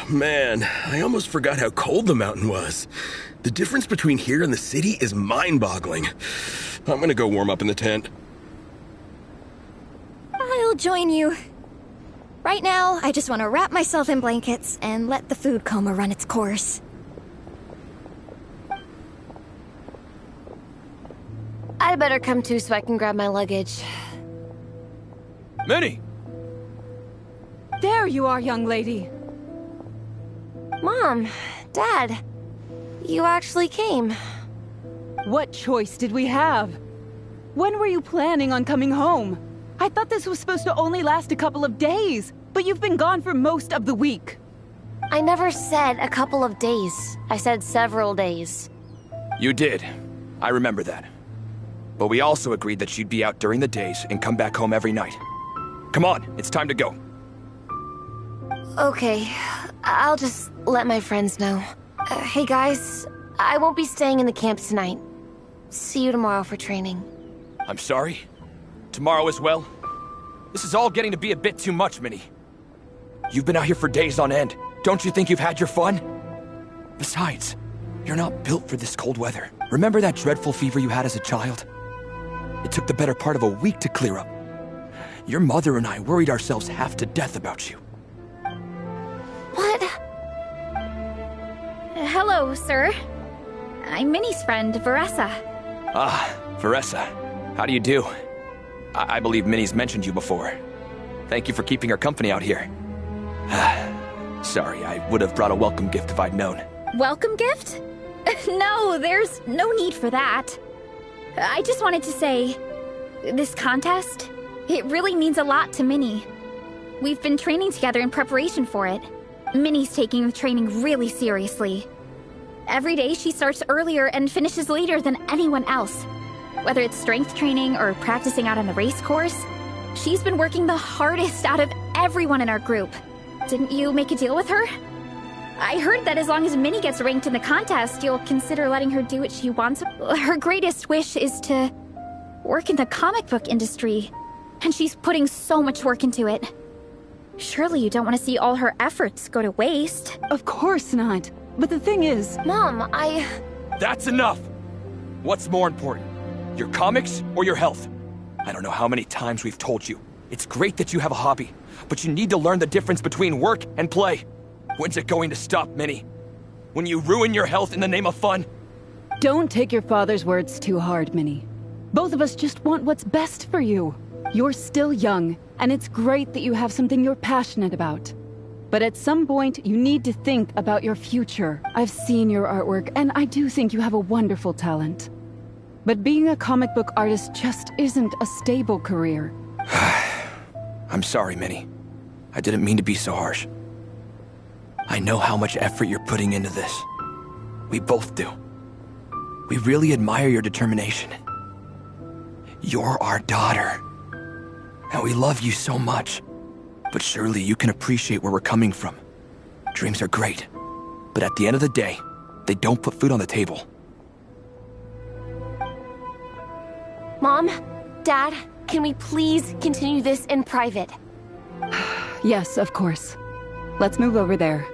Man, I almost forgot how cold the mountain was. The difference between here and the city is mind-boggling. I'm gonna go warm up in the tent. I'll join you. Right now, I just want to wrap myself in blankets and let the food coma run its course. I better come too so I can grab my luggage. Minnie! There you are, young lady. Mom, Dad, you actually came. What choice did we have? When were you planning on coming home? I thought this was supposed to only last a couple of days, but you've been gone for most of the week. I never said a couple of days. I said several days. You did. I remember that. But we also agreed that she'd be out during the days and come back home every night. Come on, it's time to go. Okay, I'll just let my friends know. Hey guys, I won't be staying in the camp tonight. See you tomorrow for training. I'm sorry? Tomorrow as well? This is all getting to be a bit too much, Minnie. You've been out here for days on end. Don't you think you've had your fun? Besides, you're not built for this cold weather. Remember that dreadful fever you had as a child? It took the better part of a week to clear up. Your mother and I worried ourselves half to death about you. What? Hello, sir. I'm Minnie's friend, Veressa. Ah, Veressa. How do you do? I believe Minnie's mentioned you before. Thank you for keeping her company out here. Sorry, I would have brought a welcome gift if I'd known. Welcome gift? No, there's no need for that. I just wanted to say, this contest, it really means a lot to Minnie. We've been training together in preparation for it. Minnie's taking the training really seriously. Every day she starts earlier and finishes later than anyone else. Whether it's strength training or practicing out on the race course, she's been working the hardest out of everyone in our group. Didn't you make a deal with her? I heard that as long as Minnie gets ranked in the contest, you'll consider letting her do what she wants. Her greatest wish is to work in the comic book industry. And she's putting so much work into it. Surely you don't want to see all her efforts go to waste. Of course not. But the thing is... Mom, That's enough! What's more important? Your comics or your health? I don't know how many times we've told you. It's great that you have a hobby, but you need to learn the difference between work and play. When's it going to stop, Minnie? When you ruin your health in the name of fun? Don't take your father's words too hard, Minnie. Both of us just want what's best for you. You're still young, and it's great that you have something you're passionate about. But at some point, you need to think about your future. I've seen your artwork, and I do think you have a wonderful talent. But being a comic book artist just isn't a stable career. I'm sorry, Minnie. I didn't mean to be so harsh. I know how much effort you're putting into this. We both do. We really admire your determination. You're our daughter. And we love you so much. But surely you can appreciate where we're coming from. Dreams are great. But at the end of the day, they don't put food on the table. Mom, Dad, can we please continue this in private? Yes, of course. Let's move over there.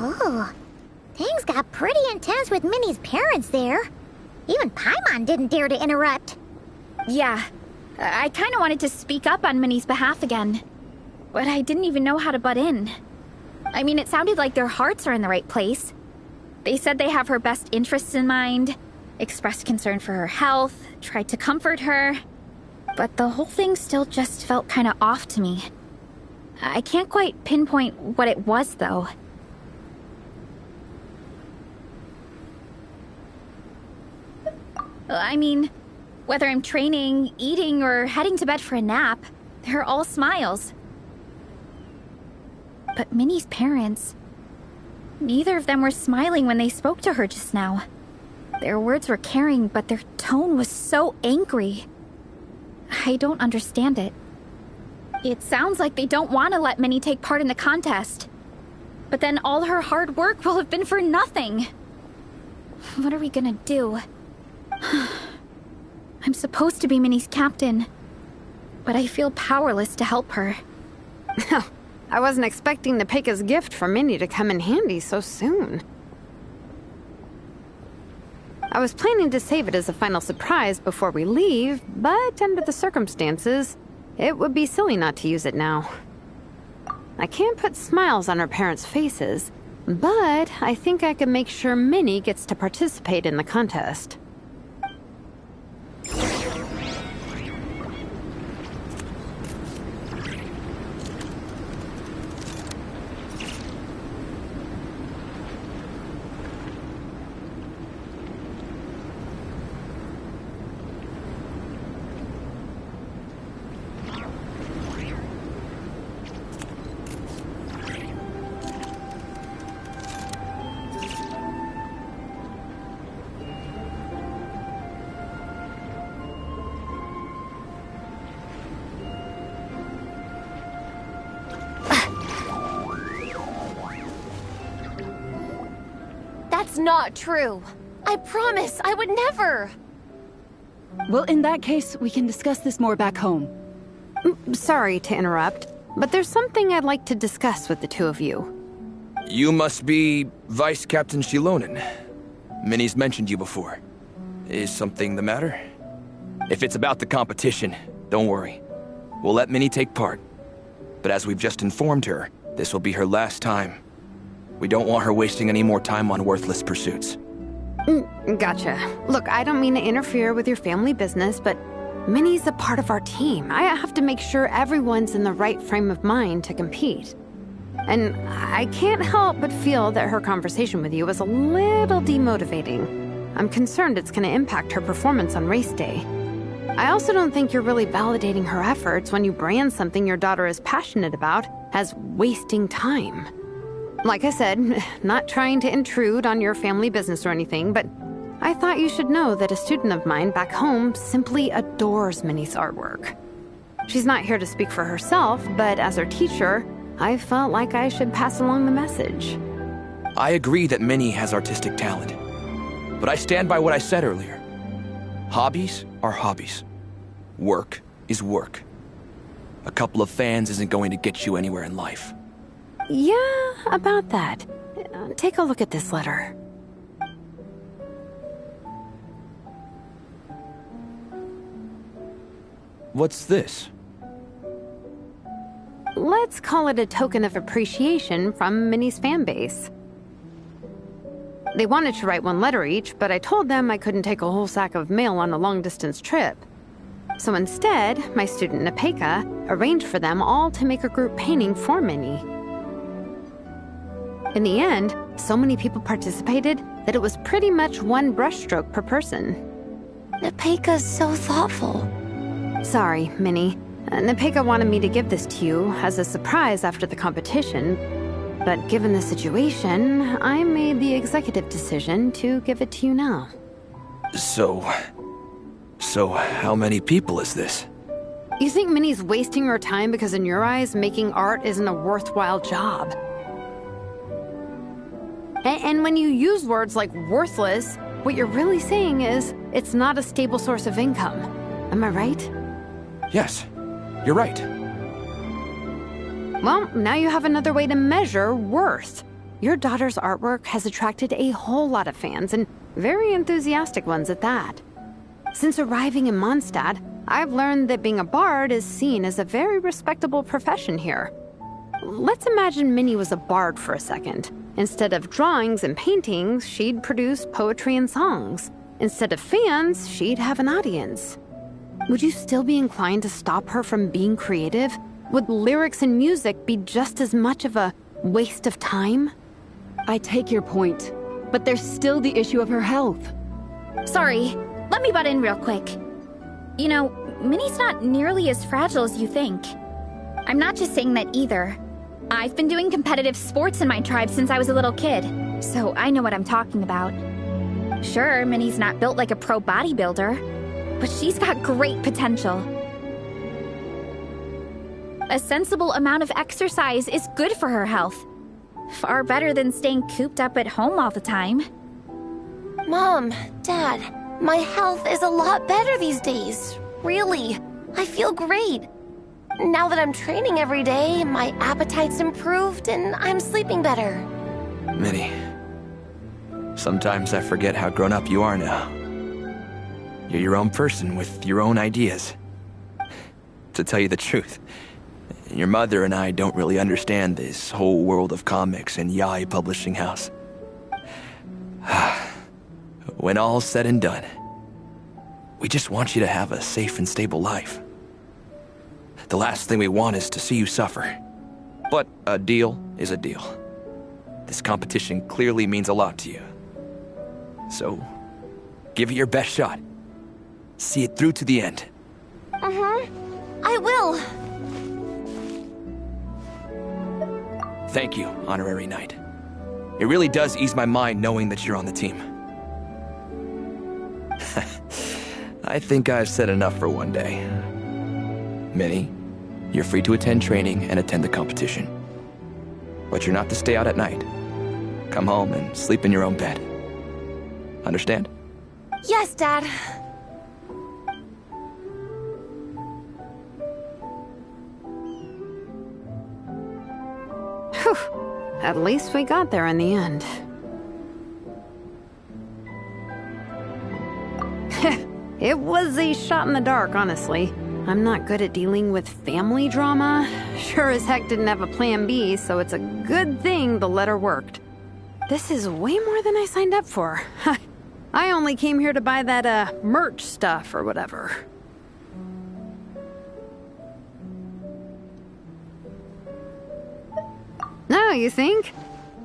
Oh, things got pretty intense with Minnie's parents there. Even Paimon didn't dare to interrupt. Yeah, I kind of wanted to speak up on Minnie's behalf again. But I didn't even know how to butt in. I mean, it sounded like their hearts are in the right place. They said they have her best interests in mind, expressed concern for her health, tried to comfort her. But the whole thing still just felt kind of off to me. I can't quite pinpoint what it was, though. I mean, whether I'm training, eating, or heading to bed for a nap, they're all smiles. But Minnie's parents... neither of them were smiling when they spoke to her just now. Their words were caring, but their tone was so angry. I don't understand it. It sounds like they don't want to let Minnie take part in the contest. But then all her hard work will have been for nothing. What are we gonna do? I'm supposed to be Minnie's captain, but I feel powerless to help her. I wasn't expecting the Peka's gift for Minnie to come in handy so soon. I was planning to save it as a final surprise before we leave, but under the circumstances, it would be silly not to use it now. I can't put smiles on her parents' faces, but I think I can make sure Minnie gets to participate in the contest. That's not true. I promise I would never. Well, in that case, we can discuss this more back home. Sorry to interrupt, but there's something I'd like to discuss with the two of you. You must be Vice Captain Shilonen. Minnie's mentioned you before. Is something the matter? If it's about the competition, don't worry. We'll let Minnie take part. But as we've just informed her, this will be her last time. We don't want her wasting any more time on worthless pursuits. Gotcha. Look, I don't mean to interfere with your family business, but Minnie's a part of our team. I have to make sure everyone's in the right frame of mind to compete. And I can't help but feel that her conversation with you was a little demotivating. I'm concerned it's going to impact her performance on race day. I also don't think you're really validating her efforts when you brand something your daughter is passionate about as wasting time. Like I said, not trying to intrude on your family business or anything, but I thought you should know that a student of mine back home simply adores Minnie's artwork. She's not here to speak for herself, but as her teacher, I felt like I should pass along the message. I agree that Minnie has artistic talent, but I stand by what I said earlier. Hobbies are hobbies. Work is work. A couple of fans isn't going to get you anywhere in life. Yeah, about that. Take a look at this letter. What's this? Let's call it a token of appreciation from Minnie's fan base. They wanted to write one letter each, but I told them I couldn't take a whole sack of mail on a long-distance trip. So instead, my student Napeka arranged for them all to make a group painting for Minnie. In the end, so many people participated that it was pretty much one brushstroke per person. Napeka's so thoughtful. Sorry, Minnie. Napeka wanted me to give this to you as a surprise after the competition, but given the situation, I made the executive decision to give it to you now. So how many people is this? You think Minnie's wasting her time because in your eyes, making art isn't a worthwhile job? And when you use words like worthless, what you're really saying is it's not a stable source of income. Am I right? Yes, you're right. Well, now you have another way to measure worth. Your daughter's artwork has attracted a whole lot of fans, and very enthusiastic ones at that. Since arriving in Mondstadt, I've learned that being a bard is seen as a very respectable profession here. Let's imagine Minnie was a bard for a second. Instead of drawings and paintings, she'd produce poetry and songs. Instead of fans, she'd have an audience. Would you still be inclined to stop her from being creative? Would lyrics and music be just as much of a waste of time? I take your point, but there's still the issue of her health. Sorry, let me butt in real quick. You know, Minnie's not nearly as fragile as you think. I'm not just saying that either. I've been doing competitive sports in my tribe since I was a little kid, so I know what I'm talking about. Sure, Minnie's not built like a pro bodybuilder, but she's got great potential. A sensible amount of exercise is good for her health. Far better than staying cooped up at home all the time. Mom, Dad, my health is a lot better these days. Really, I feel great. Now that I'm training every day, my appetite's improved and I'm sleeping better. Minnie, sometimes I forget how grown up you are now. You're your own person with your own ideas. To tell you the truth, your mother and I don't really understand this whole world of comics and Yaoi Publishing House. When all's said and done, we just want you to have a safe and stable life. The last thing we want is to see you suffer. But a deal is a deal. This competition clearly means a lot to you. So, give it your best shot. See it through to the end. I will. Thank you, Honorary Knight. It really does ease my mind knowing that you're on the team. I think I've said enough for one day. Minnie, you're free to attend training and attend the competition. But you're not to stay out at night. Come home and sleep in your own bed. Understand? Yes, Dad. Whew. At least we got there in the end. It was a shot in the dark, honestly. I'm not good at dealing with family drama. Sure as heck didn't have a plan B, so it's a good thing the letter worked. This is way more than I signed up for. I only came here to buy that, merch stuff or whatever. you think?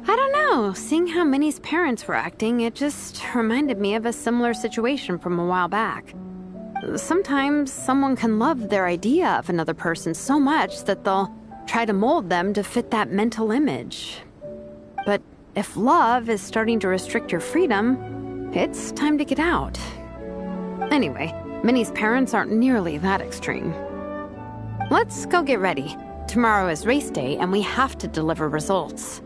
I don't know. Seeing how Minnie's parents were acting, it just reminded me of a similar situation from a while back. Sometimes someone can love their idea of another person so much that they'll try to mold them to fit that mental image. But if love is starting to restrict your freedom, it's time to get out. Anyway, Minnie's parents aren't nearly that extreme. Let's go get ready. Tomorrow is race day, and we have to deliver results.